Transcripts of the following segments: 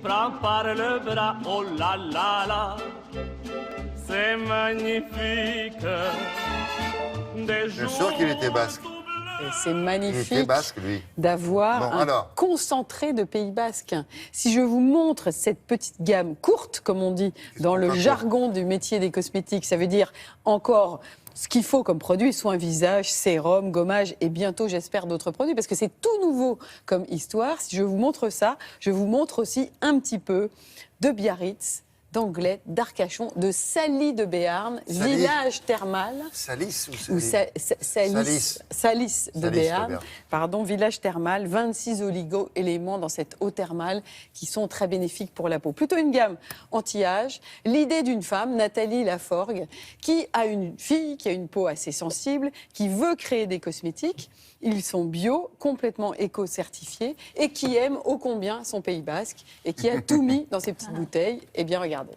prend par le bras, oh là là là, c'est magnifique. Bien sûr qu'il était basque. Et c'est Il était magnifique basque, lui. d'avoir Bon, un alors. concentré de Pays Basque. Si je vous montre cette petite gamme courte, comme on dit dans le jargon du métier des cosmétiques, ça veut dire encore ce qu'il faut comme produit, soin visage, sérum, gommage et bientôt, j'espère, d'autres produits, parce que c'est tout nouveau comme histoire. Si je vous montre ça, je vous montre aussi un petit peu de Biarritz, d'Anglet, d'Arcachon, de Saly de Béarn, Saly. village thermal. Salis Ou Salis Salis de de Béarn, Béarn. pardon, village thermal, 26 oligo-éléments dans cette eau thermale qui sont très bénéfiques pour la peau. Plutôt une gamme anti-âge. L'idée d'une femme, Nathalie Laforgue, qui a une fille qui a une peau assez sensible, qui veut créer des cosmétiques. Ils sont bio, complètement éco-certifiés et qui aime ô combien son Pays Basque et qui a tout mis dans ces petites bouteilles. Eh bien, regardez.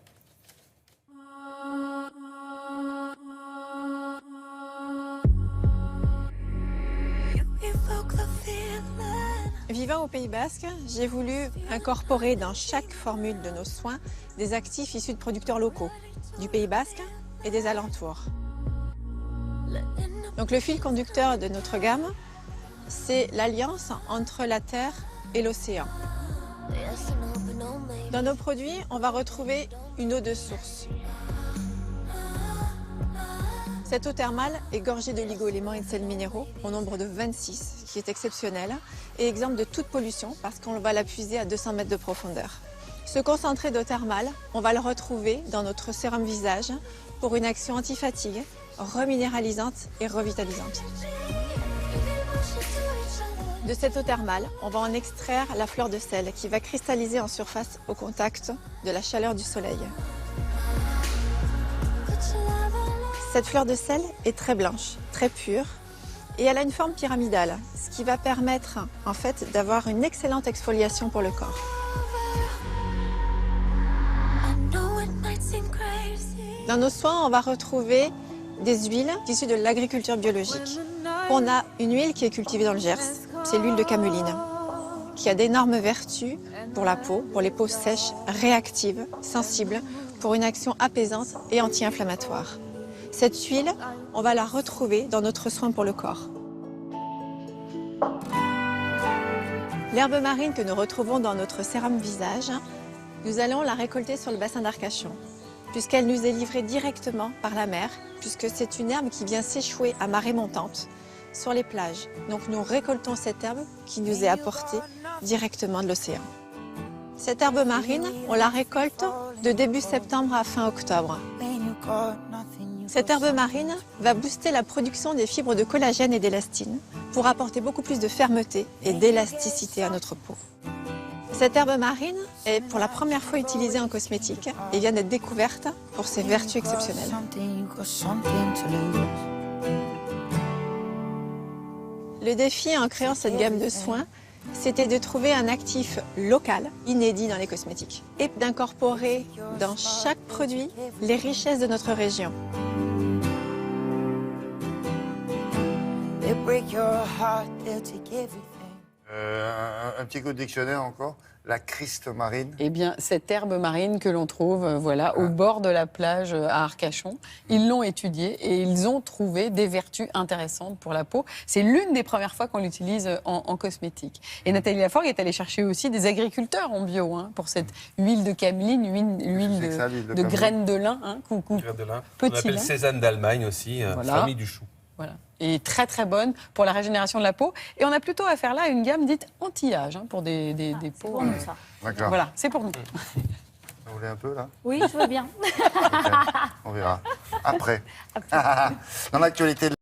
Vivant au Pays Basque, j'ai voulu incorporer dans chaque formule de nos soins des actifs issus de producteurs locaux, du Pays Basque et des alentours. Donc le fil conducteur de notre gamme, c'est l'alliance entre la terre et l'océan. Dans nos produits, on va retrouver une eau de source. Cette eau thermale est gorgée d'oligo-éléments et de sels minéraux au nombre de 26, ce qui est exceptionnel et exempt de toute pollution parce qu'on va la puiser à 200 mètres de profondeur. Ce concentré d'eau thermale, on va le retrouver dans notre sérum visage pour une action anti-fatigue, reminéralisante et revitalisante. De cette eau thermale, on va en extraire la fleur de sel qui va cristalliser en surface au contact de la chaleur du soleil. Cette fleur de sel est très blanche, très pure et elle a une forme pyramidale, ce qui va permettre en fait d'avoir une excellente exfoliation pour le corps. Dans nos soins, on va retrouver des huiles issues de l'agriculture biologique. On a une huile qui est cultivée dans le Gers, c'est l'huile de cameline, qui a d'énormes vertus pour la peau, pour les peaux sèches, réactives, sensibles, pour une action apaisante et anti-inflammatoire. Cette huile, on va la retrouver dans notre soin pour le corps. L'herbe marine que nous retrouvons dans notre sérum visage, nous allons la récolter sur le bassin d'Arcachon, puisqu'elle nous est livrée directement par la mer, puisque c'est une herbe qui vient s'échouer à marée montante sur les plages. Donc nous récoltons cette herbe qui nous est apportée directement de l'océan. Cette herbe marine, on la récolte de début septembre à fin octobre. Cette herbe marine va booster la production des fibres de collagène et d'élastine pour apporter beaucoup plus de fermeté et d'élasticité à notre peau. Cette herbe marine est pour la première fois utilisée en cosmétique et vient d'être découverte pour ses vertus exceptionnelles. Le défi en créant cette gamme de soins, c'était de trouver un actif local, inédit dans les cosmétiques, et d'incorporer dans chaque produit les richesses de notre région. Un petit coup de dictionnaire encore. La Christ marine. Eh bien, cette herbe marine que l'on trouve voilà, au bord de la plage à Arcachon, ils l'ont étudiée et ils ont trouvé des vertus intéressantes pour la peau. C'est l'une des premières fois qu'on l'utilise en cosmétique. Et Nathalie Laforgue est allée chercher aussi des agriculteurs en bio pour cette huile de cameline, huile de graines de lin. Graines de lin. Petit On appelle lin. Cézanne d'Allemagne aussi, Voilà. famille du chou. Voilà. Et très très bonne pour la régénération de la peau. Et on a plutôt affaire là à une gamme dite anti-âge pour des peaux. Pour nous, ça. D'accord. Voilà, c'est pour nous. Vous voulez un peu, là? Oui, je veux bien. Ok. On verra. Après. Dans l'actualité...